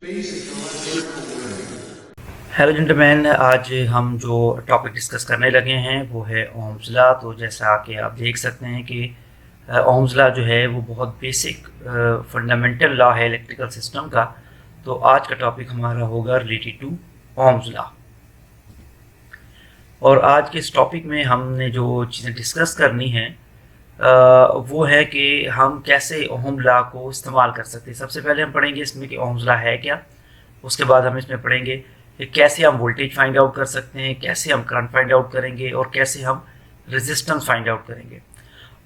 Hello gentleman, आज हम जो टॉपिक डिस्कस करने लगे हैं वो है ओम्स लॉ। तो जैसा कि आप देख सकते हैं कि ओम्स लॉ जो है वो बहुत बेसिक फंडामेंटल लॉ है इलेक्ट्रिकल सिस्टम का। तो आज का टॉपिक हमारा होगा रिलेटेड टू ओम्स लॉ। और आज के इस टॉपिक में हमने जो चीज़ें डिस्कस करनी है वो है कि हम कैसे ओम लॉ को इस्तेमाल कर सकते हैं। सबसे पहले हम पढ़ेंगे इसमें कि ओम्स लॉ है क्या। उसके बाद हम इसमें पढ़ेंगे कि कैसे हम वोल्टेज फाइंड आउट कर सकते हैं, कैसे हम करंट फाइंड आउट करेंगे और कैसे हम रेजिस्टेंस फाइंड आउट करेंगे।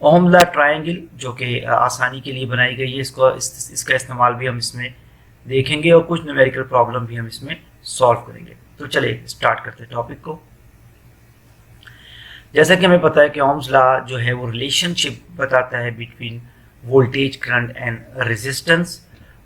ओम लॉ ट्रायंगल जो कि आसानी के लिए बनाई गई है, इसका इस्तेमाल भी हम इसमें देखेंगे और कुछ न्यूमेरिकल प्रॉब्लम भी हम इसमें सॉल्व करेंगे। तो चलिए स्टार्ट करते हैं टॉपिक को। जैसा कि हमें पता है कि ओम्स लॉ जो है वो रिलेशनशिप बताता है between voltage, current and resistance,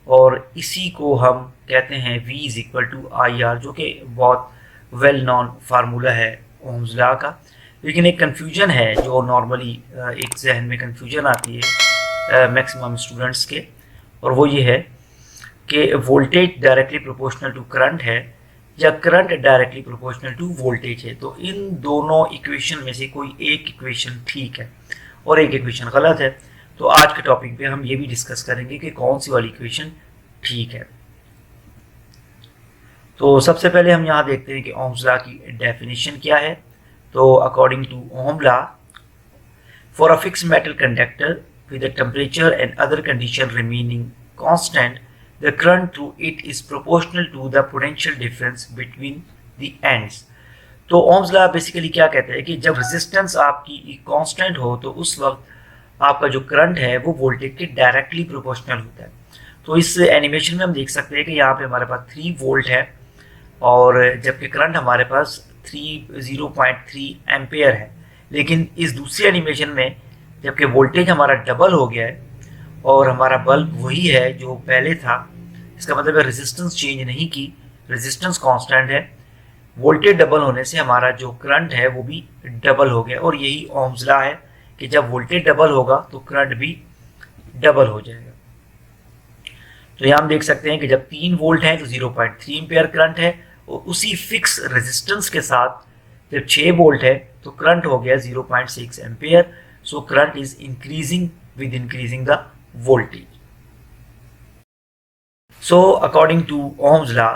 और इसी को हम कहते हैं V is equal to I R, जो कि बहुत वेल नॉन फार्मूला है ओम्स लॉ का। लेकिन एक कन्फ्यूजन है जो नॉर्मली एक जहन में कन्फ्यूजन आती है मैक्सिमम स्टूडेंट्स के, और वो ये है कि voltage directly proportional to current है या current directly proportional to voltage है। तो इन दोनों इक्वेशन में से कोई एक इक्वेशन ठीक है और एक इक्वेशन गलत है। तो आज के टॉपिक पे हम ये भी डिस्कस करेंगे कि कौन सी वाली इक्वेशन ठीक है। तो सबसे पहले हम यहाँ देखते हैं कि ओम्स लॉ की डेफिनेशन क्या है। तो according to Ohm law, for a fixed metal conductor with the temperature and other condition remaining constant, the current through it is proportional to the potential difference between the ends. तो Ohm's law basically क्या कहता है कि जब resistance आपकी constant हो तो उस वक्त आपका जो करंट है वो वोल्टेज के डायरेक्टली प्रोपोर्शनल होता है। तो इस एनिमेशन में हम देख सकते हैं कि यहाँ पे हमारे पास 3 वोल्ट है और जबकि करंट हमारे पास 0.3 एम्पेयर है। लेकिन इस दूसरी एनिमेशन में जबकि वोल्टेज हमारा डबल हो गया है और हमारा बल्ब वही है जो पहले था, इसका मतलब है रेजिस्टेंस चेंज नहीं की, रेजिस्टेंस कांस्टेंट है। वोल्टेज डबल होने से हमारा जो करंट है वो भी डबल हो गया, और यही ओम्स लॉ है कि जब वोल्टेज डबल होगा तो करंट भी डबल हो जाएगा। तो यहाँ हम देख सकते हैं कि जब 3 वोल्ट है तो 0.3 एम्पेयर करंट है, और उसी फिक्स रेजिस्टेंस के साथ जब 6 वोल्ट है तो करंट हो गया 0.6 ampere. So current is increasing with increasing the voltage. So according to Ohm's law,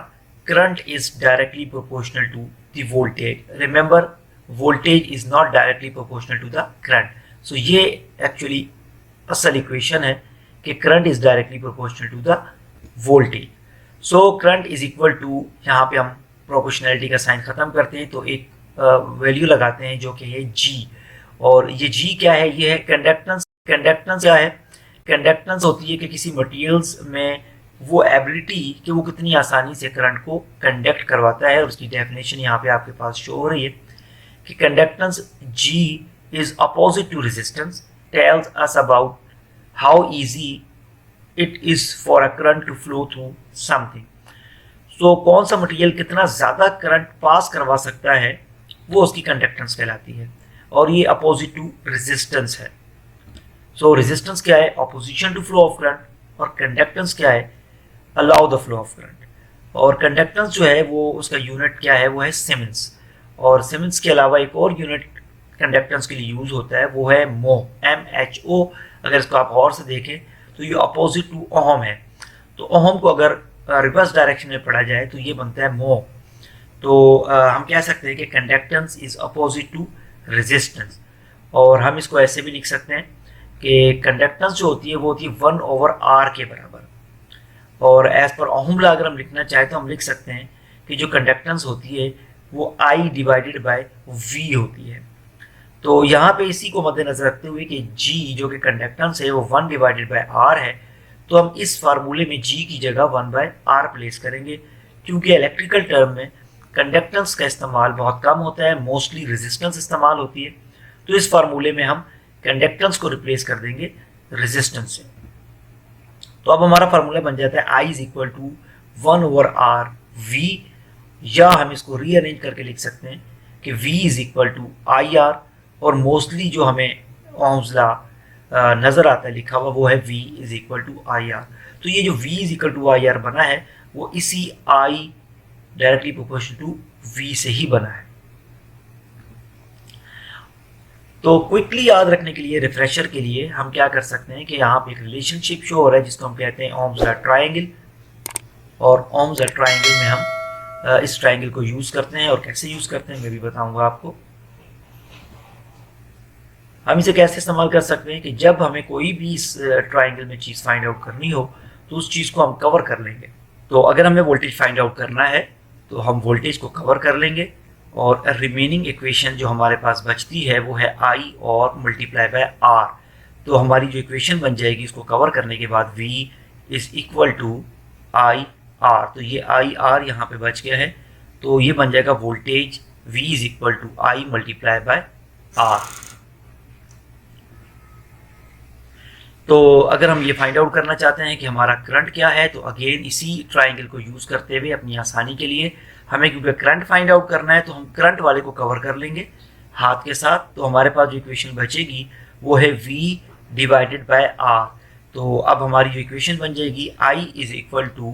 current is directly proportional to the voltage. Remember, voltage is not directly proportional to the current. So ये actually असल equation है कि current is directly proportional to the voltage. So current is equal to, यहाँ पे हम proportionality का sign खत्म करते हैं तो एक वैल्यू लगाते हैं जो कि है G, और ये G क्या है? ये है कंडक्टेंस। कंडक्टेंस क्या है? कंडक्टेंस होती है कि किसी मटेरियल्स में वो एबिलिटी कि वो कितनी आसानी से करंट को कंडक्ट करवाता है, और उसकी डेफिनेशन यहाँ पे आपके पास शो हो रही है कि conductance G is opposite to resistance, tells us about how easy it is for a current to flow through something. So कौन सा मटेरियल कितना ज़्यादा करंट पास करवा सकता है वो उसकी कंडक्टेंस कहलाती है, और ये अपोजिट टू रेजिस्टेंस है। सो रेजिस्टेंस क्या है? Opposition to flow of current, और कंडक्टेंस क्या है? Allow the flow of current. और कंडक्टेंस जो है वो उसका यूनिट क्या है? वो है सीमेंस। और सीमेंस के अलावा एक और यूनिट कंडक्टेंस के लिए यूज होता है, वो है मो, MHO। अगर इसको आप और से देखें तो ये अपोजिट टू ओहम है। तो ओहम को अगर रिवर्स डायरेक्शन में पढ़ा जाए तो ये बनता है मो। तो हम कह सकते हैं कि conductance is opposite to resistance. और हम इसको ऐसे भी लिख सकते हैं कि कंडक्टेंस जो होती है वो होती है 1/r के बराबर। और एज पर ओहम लॉ अगर हम लिखना चाहें तो हम लिख सकते हैं कि जो कंडक्टेंस होती है वो I डिवाइडेड बाय V होती है। तो यहाँ पे इसी को मद्देनजर रखते हुए कि G जो कि कंडक्टेंस है वो 1/r है, तो हम इस फार्मूले में G की जगह 1/r प्लेस करेंगे, क्योंकि इलेक्ट्रिकल टर्म में कंडक्टेंस का इस्तेमाल बहुत कम होता है, मोस्टली रेजिस्टेंस इस्तेमाल होती है। तो इस फार्मूले में हम कंडक्टेंस को रिप्लेस कर देंगे रेजिस्टेंस से। तो अब हमारा फार्मूला बन जाता है I is equal to 1/r V, या हम इसको रीअरेंज करके लिख सकते हैं कि V is equal to IR, और मोस्टली जो हमें ओम्स लॉ नज़र आता है लिखा हुआ वो है V is equal to IR। तो ये जो V is equal to IR बना है वो इसी I directly proportional to V से ही बना है। तो क्विकली याद रखने के लिए, रिफ्रेशर के लिए हम क्या कर सकते हैं कि यहाँ पे एक रिलेशनशिप शो हो रहा है जिसको हम कहते हैं ओम्स लॉ ट्रायंगल, और ओम्स लॉ ट्रायंगल में हम इस ट्रायंगल को यूज करते हैं, और कैसे यूज करते हैं मैं भी बताऊंगा आपको। हम इसे कैसे इस्तेमाल कर सकते हैं कि जब हमें कोई भी इस ट्रायंगल में चीज़ फाइंड आउट करनी हो तो उस चीज़ को हम कवर कर लेंगे। तो अगर हमें वोल्टेज फाइंड आउट करना है तो हम वोल्टेज को कवर कर लेंगे, और रिमेनिंग इक्वेशन जो हमारे पास बचती है वो है I और मल्टीप्लाई बाय R। तो हमारी जो इक्वेशन बन जाएगी इसको कवर करने के बाद V is equal to I R। तो ये I R यहाँ पे बच गया है, तो ये बन जाएगा voltage V is equal to I multiply by R। तो अगर हम ये फाइंड आउट करना चाहते हैं कि हमारा करंट क्या है, तो अगेन इसी ट्रायंगल को यूज करते हुए अपनी आसानी के लिए हमें, क्योंकि करंट फाइंड आउट करना है तो हम करंट वाले को कवर कर लेंगे हाथ के साथ। तो हमारे पास जो इक्वेशन बचेगी वो है V डिवाइडेड बाय R। तो अब हमारी जो इक्वेशन बन जाएगी I is equal to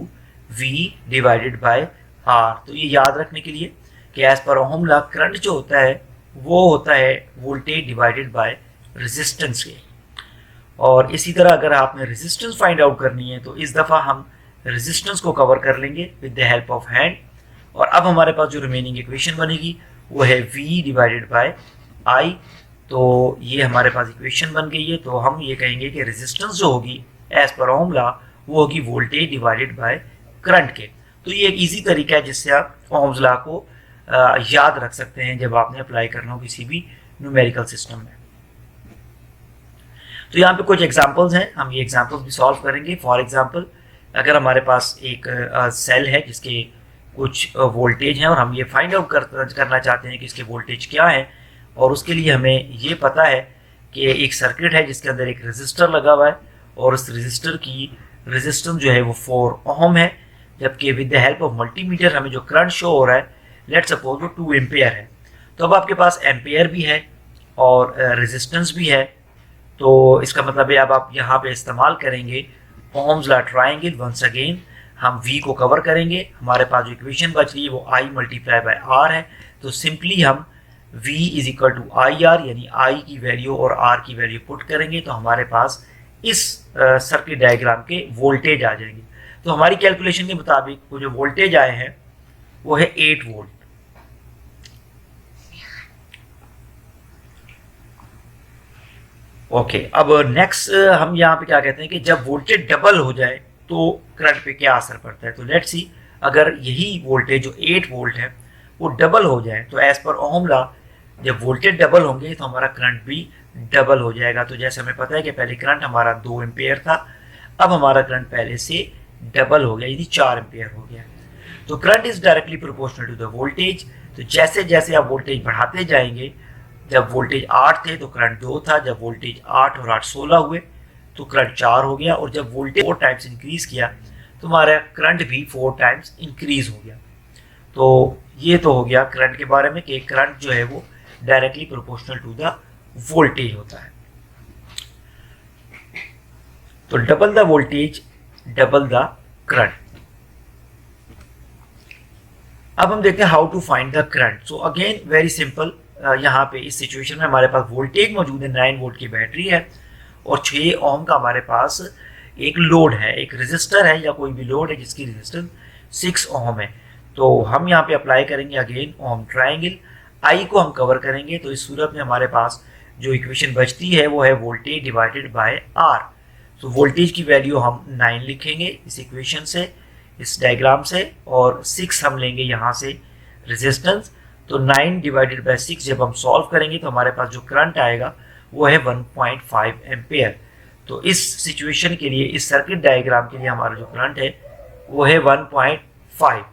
V divided by R। तो ये याद रखने के लिए कि as per ohm law current जो होता है वो होता है वोल्टेज डिवाइडेड बाय रेजिस्टेंस के। और इसी तरह अगर आपने रेजिस्टेंस फाइंड आउट करनी है तो इस दफ़ा हम रेजिस्टेंस को कवर कर लेंगे with the help of hand. और अब हमारे पास जो रिमेनिंग इक्वेशन बनेगी वो है V डिवाइडेड बाय I। तो ये हमारे पास इक्वेशन बन गई है। तो हम ये कहेंगे कि रेजिस्टेंस जो होगी एज पर ओहम लॉ वो होगी वोल्टेज डिवाइडेड बाय करंट के। तो ये एक इजी तरीका है जिससे आप ओहम्स लॉ को याद रख सकते हैं जब आपने अप्लाई करना हो किसी भी न्यूमेरिकल सिस्टम में। तो यहाँ पे कुछ एग्जांपल्स हैं, हम ये एग्जांपल्स भी सॉल्व करेंगे। फॉर एग्जांपल अगर हमारे पास एक सेल है जिसके कुछ वोल्टेज हैं और हम ये फाइंड आउट करना चाहते हैं कि इसके वोल्टेज क्या है, और उसके लिए हमें ये पता है कि एक सर्किट है जिसके अंदर एक रेजिस्टर लगा हुआ है और उस रेजिस्टर की रेजिस्टेंस जो है वो 4 ओम है, जबकि with the help of multimeter हमें जो करंट शो हो रहा है लेट सपोज वो 2 एम्पेयर है। तो अब आपके पास एम्पेयर भी है और रेजिस्टेंस भी है, तो इसका मतलब है अब आप यहाँ पे इस्तेमाल करेंगे Ohm's law triangle. Once again हम V को कवर करेंगे, हमारे पास जो इक्वेशन बच रही है वो I मल्टीप्लाई बाय R है। तो सिंपली हम V is equal to I R, यानी I की वैल्यू और R की वैल्यू पुट करेंगे तो हमारे पास इस सर्किट डायग्राम के वोल्टेज आ जाएंगे। तो हमारी कैलकुलेशन के मुताबिक वो जो वोल्टेज आए हैं वो है 8 वोल्ट। ओके, अब नेक्स्ट हम यहाँ पे क्या कहते हैं कि जब वोल्टेज डबल हो जाए तो करंट पे क्या असर पड़ता है। तो लेट्स सी, अगर यही वोल्टेज जो 8 वोल्ट है वो डबल हो जाए तो एज पर ओहम लॉ जब वोल्टेज डबल होंगे तो हमारा करंट भी डबल हो जाएगा। तो जैसे हमें पता है कि पहले करंट हमारा 2 एम्पेयर था, अब हमारा करंट पहले से डबल हो गया, यानी 4 एम्पेयर हो गया। तो current is directly proportional to the voltage. तो जैसे जैसे आप वोल्टेज बढ़ाते जाएंगे, जब वोल्टेज 8 थे तो करंट 2 था, जब वोल्टेज 8 और 8 16 हुए तो करंट 4 हो गया, और जब वोल्टेज 4 टाइम्स इंक्रीज किया तो हमारा करंट भी 4 टाइम्स इंक्रीज हो गया। तो ये तो हो गया करंट के बारे में कि करंट जो है वो directly proportional to the voltage होता है। तो double the voltage double the current. अब हम देखते हैं how to find the current. So again very simple, यहाँ पे इस सिचुएशन में हमारे पास वोल्टेज मौजूद है, 9 वोल्ट की बैटरी है और 6 ओम का हमारे पास एक लोड है, एक रेजिस्टर है या कोई भी लोड है जिसकी रेजिस्टेंस 6 ओम है। तो हम यहाँ पे अप्लाई करेंगे अगेन ओम ट्रायंगल, आई को हम कवर करेंगे। तो इस सूरत में हमारे पास जो इक्वेशन बचती है वो है वोल्टेज डिवाइडेड बाय आर। तो वोल्टेज की वैल्यू हम 9 लिखेंगे इस इक्वेशन से, इस डायग्राम से, और 6 हम लेंगे यहाँ से रेजिस्टेंस। तो 9 डिवाइडेड बाय 6 जब हम सॉल्व करेंगे तो हमारे पास जो करंट आएगा वो है 1.5 एम्पेयर। तो इस सिचुएशन के लिए, इस सर्किट डायग्राम के लिए हमारा जो करंट है वो है 1.5।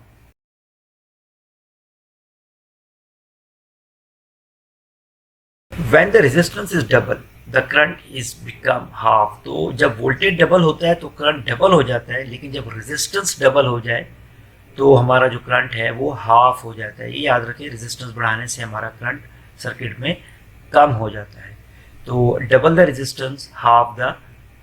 When the resistance is double, the current is become half। तो जब वोल्टेज डबल होता है तो करंट डबल हो जाता है, लेकिन जब रेजिस्टेंस डबल हो जाए तो हमारा जो करंट है वो हाफ हो जाता है। ये याद रखें, रेजिस्टेंस बढ़ाने से हमारा करंट सर्किट में कम हो जाता है। तो double the resistance half the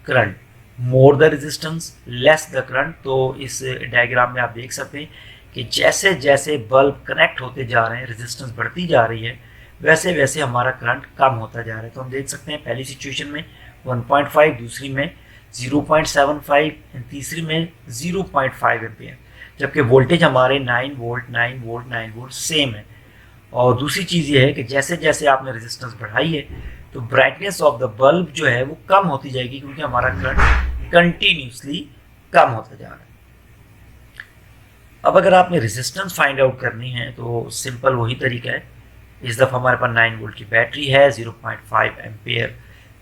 current. More the resistance less the current. तो इस डायग्राम में आप देख सकते हैं कि जैसे जैसे बल्ब कनेक्ट होते जा रहे हैं, रेजिस्टेंस बढ़ती जा रही है, वैसे वैसे हमारा करंट कम होता जा रहा है। तो हम देख सकते हैं पहली सिचुएशन में 1.5, दूसरी में 0.75 एंड तीसरी में 0.5 एम्पियर, जबकि वोल्टेज हमारे 9 वोल्ट 9 वोल्ट 9 वोल्ट सेम है। और दूसरी चीज़ ये है कि जैसे जैसे आपने रेजिस्टेंस बढ़ाई है तो ब्राइटनेस ऑफ द बल्ब जो है वो कम होती जाएगी, क्योंकि हमारा करंट कंटिन्यूसली कम होता जा रहा है। अब अगर आपने रेजिस्टेंस फाइंड आउट करनी है तो सिंपल वही तरीका है। इस दफ़ा हमारे पास 9 वोल्ट की बैटरी है, 0.5 एम्पियर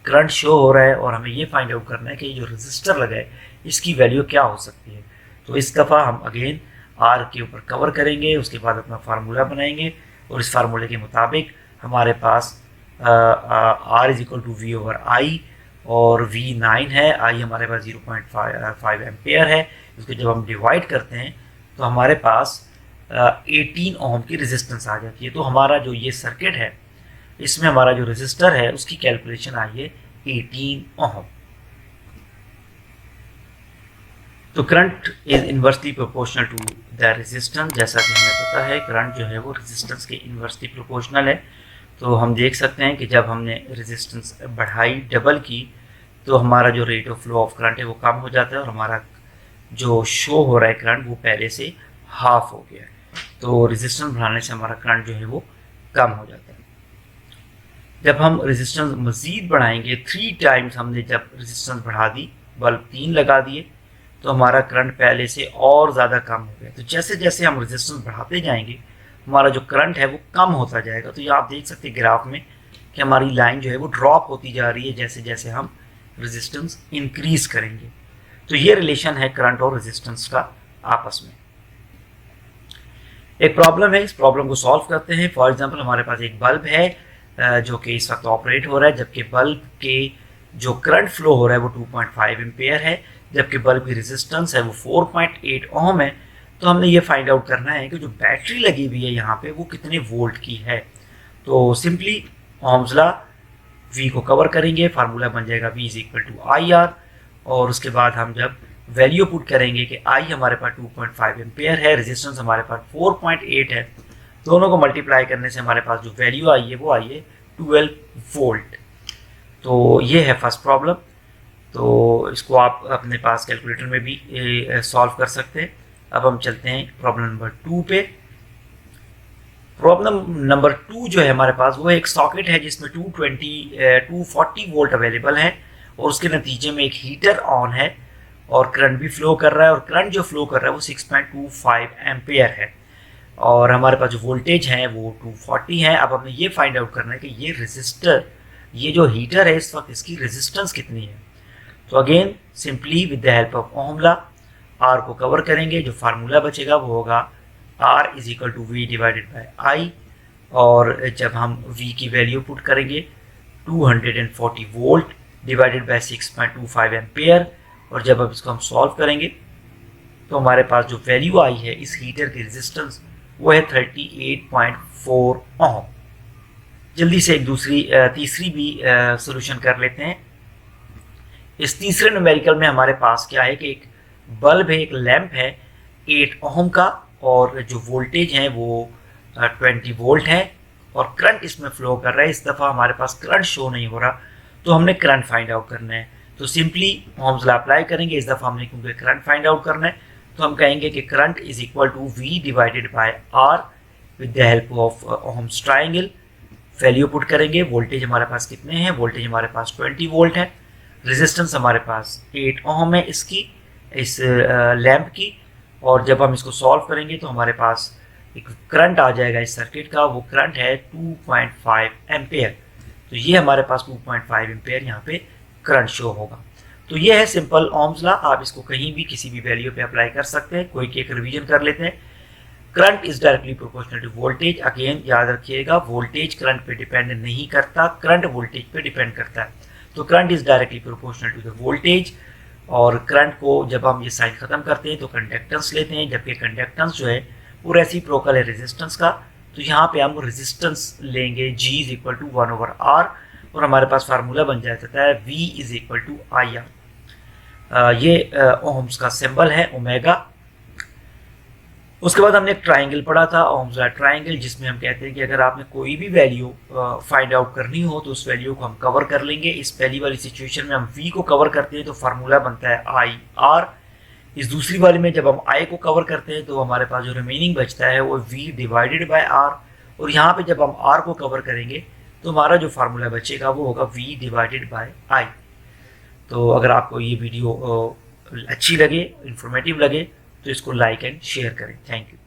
करंट शो हो रहा है और हमें ये फाइंड आउट करना है कि ये जो रजिस्टर लगा है इसकी वैल्यू क्या हो सकती है। तो इस दफ़ा हम अगेन आर के ऊपर कवर करेंगे, उसके बाद अपना फार्मूला बनाएंगे और इस फार्मूले के मुताबिक हमारे पास R is equal to V over I, और वी 9 है, आई हमारे पास 0.5 एम्पेयर है। इसको जब हम डिवाइड करते हैं तो हमारे पास 18 ओम की रेजिस्टेंस आ जाती है। तो हमारा जो ये सर्किट है इसमें हमारा जो रेजिस्टर है उसकी कैलकुलेशन आई है 18 ओम। तो current is inversely proportional to the resistance. जैसा कि हमें पता है करंट जो है वो रेजिस्टेंस के इन्वर्सली प्रोपोर्शनल है। तो हम देख सकते हैं कि जब हमने रेजिस्टेंस बढ़ाई, डबल की, तो हमारा जो rate of flow of current है वो कम हो जाता है और हमारा जो शो हो रहा है करंट वो पहले से हाफ हो गया है। तो रेजिस्टेंस बढ़ाने से हमारा करंट जो है वो कम हो जाता है। जब हम रेजिस्टेंस मज़ीद बढ़ाएंगे, 3 टाइम्स हमने जब रेजिस्टेंस बढ़ा दी, बल्ब 3 लगा दिए, तो हमारा करंट पहले से और ज़्यादा कम हो गया। तो जैसे जैसे हम रेजिस्टेंस बढ़ाते जाएंगे हमारा जो करंट है वो कम होता जाएगा। तो ये आप देख सकते हैं ग्राफ में कि हमारी लाइन जो है वो ड्रॉप होती जा रही है जैसे जैसे हम रेजिस्टेंस इंक्रीज करेंगे। तो ये रिलेशन है करंट और रेजिस्टेंस का आपस में। एक प्रॉब्लम है, इस प्रॉब्लम को सॉल्व करते हैं। फॉर एग्जांपल हमारे पास एक बल्ब है जो कि इस वक्त ऑपरेट हो रहा है, जबकि बल्ब के जो करंट फ्लो हो रहा है वो 2.5 एम्पेयर है, जबकि बल्ब की रेजिस्टेंस है वो 4.8 ओम है। तो हमने ये फाइंड आउट करना है कि जो बैटरी लगी हुई है यहाँ पे वो कितने वोल्ट की है। तो सिंपली ओम्स लॉ, V को कवर करेंगे, फार्मूला बन जाएगा V is equal to I R, और उसके बाद हम जब वैल्यू पुट करेंगे कि I हमारे पास 2.5 एम्पेयर है, रेजिस्टेंस हमारे पास 4.8 है, दोनों को मल्टीप्लाई करने से हमारे पास जो वैल्यू आई है वो आई है 12 वोल्ट। तो ये है फर्स्ट प्रॉब्लम। तो इसको आप अपने पास कैलकुलेटर में भी सॉल्व कर सकते हैं। अब हम चलते हैं प्रॉब्लम नंबर 2 पे। प्रॉब्लम नंबर 2 जो है हमारे पास वो एक सॉकेट है जिसमें 240 वोल्ट अवेलेबल है और उसके नतीजे में एक हीटर ऑन है और करंट भी फ्लो कर रहा है, और करंट जो फ्लो कर रहा है वो 6.25 एम्पेयर है, और हमारे पास जो वोल्टेज है वो 240 है। अब हमें ये फाइंड आउट करना है कि ये रेजिस्टर, ये जो हीटर है इस वक्त इसकी रेजिस्टेंस कितनी है। तो again simply with the help of Ohm law R को कवर करेंगे, जो फार्मूला बचेगा वो होगा R is equal to V divided by I, और जब हम V की वैल्यू पुट करेंगे 240 वोल्ट डिवाइडेड बाई 6.25 एम्पेयर, और जब अब इसको हम सॉल्व करेंगे तो हमारे पास जो वैल्यू आई है इस हीटर की रेजिस्टेंस वो है 38.4 ओम। जल्दी से एक तीसरी भी सोल्यूशन कर लेते हैं। इस तीसरे न्यूमेरिकल में हमारे पास क्या है कि एक बल्ब है, एक लैंप है 8 ओम का, और जो वोल्टेज है वो 20 वोल्ट है और करंट इसमें फ्लो कर रहा है। इस दफ़ा हमारे पास करंट शो नहीं हो रहा, तो हमने करंट फाइंड आउट करना है। तो सिंपली ओम्स लॉ अप्लाई करेंगे। इस दफ़ा हमने क्योंकि करंट फाइंड आउट करना है तो हम कहेंगे कि current is equal to V divided by R with the help of Ohm's triangle. Value put करेंगे, वोल्टेज हमारे पास कितने हैं, वोल्टेज हमारे पास 20 वोल्ट है, रेजिस्टेंस हमारे पास 8 ओम है इसकी, इस लैंप की, और जब हम इसको सॉल्व करेंगे तो हमारे पास एक करंट आ जाएगा इस सर्किट का, वो करंट है 2.5 एम्पेयर। तो ये हमारे पास 2.5 एम्पेयर यहाँ पे करंट शो होगा। तो ये है सिंपल ओम्स लॉ। आप इसको कहीं भी किसी भी वैल्यू पे अप्लाई कर सकते हैं। कोई एक रिवीजन कर लेते हैं। Current is directly proportional to voltage. Again याद रखिएगा, वोल्टेज करंट पे डिपेंड नहीं करता, करंट वोल्टेज पे डिपेंड करता है। तो current is directly proportional to the voltage, और करंट को जब हम ये साइन खत्म करते हैं तो कंडक्टेंस लेते हैं, जबकि कंडक्टेंस जो है वो रेसिप्रोकल है रेजिस्टेंस का। तो यहाँ पे हम रेजिस्टेंस लेंगे G is equal to 1/R, और हमारे पास फार्मूला बन जाता है V is equal to I R. ये ओम्स का सिंबल है ओमेगा। उसके बाद हमने एक ट्राइंगल पढ़ा था, ओम्स लॉ ट्राइंगल, जिसमें हम कहते हैं कि अगर आपने कोई भी वैल्यू फाइंड आउट करनी हो तो उस वैल्यू को हम कवर कर लेंगे। इस पहली वाली सिचुएशन में हम v को कवर करते हैं तो फार्मूला बनता है आई आर। इस दूसरी वाली में जब हम i को कवर करते हैं तो हमारे पास जो रिमेनिंग बचता है वो v डिवाइडेड बाय r। और यहाँ पे जब हम r को कवर करेंगे तो हमारा जो फार्मूला बचेगा वो होगा v डिवाइडेड बाय i। तो अगर आपको ये वीडियो अच्छी लगे, इंफॉर्मेटिव लगे, तो इसको लाइक एंड शेयर करें। Thank you.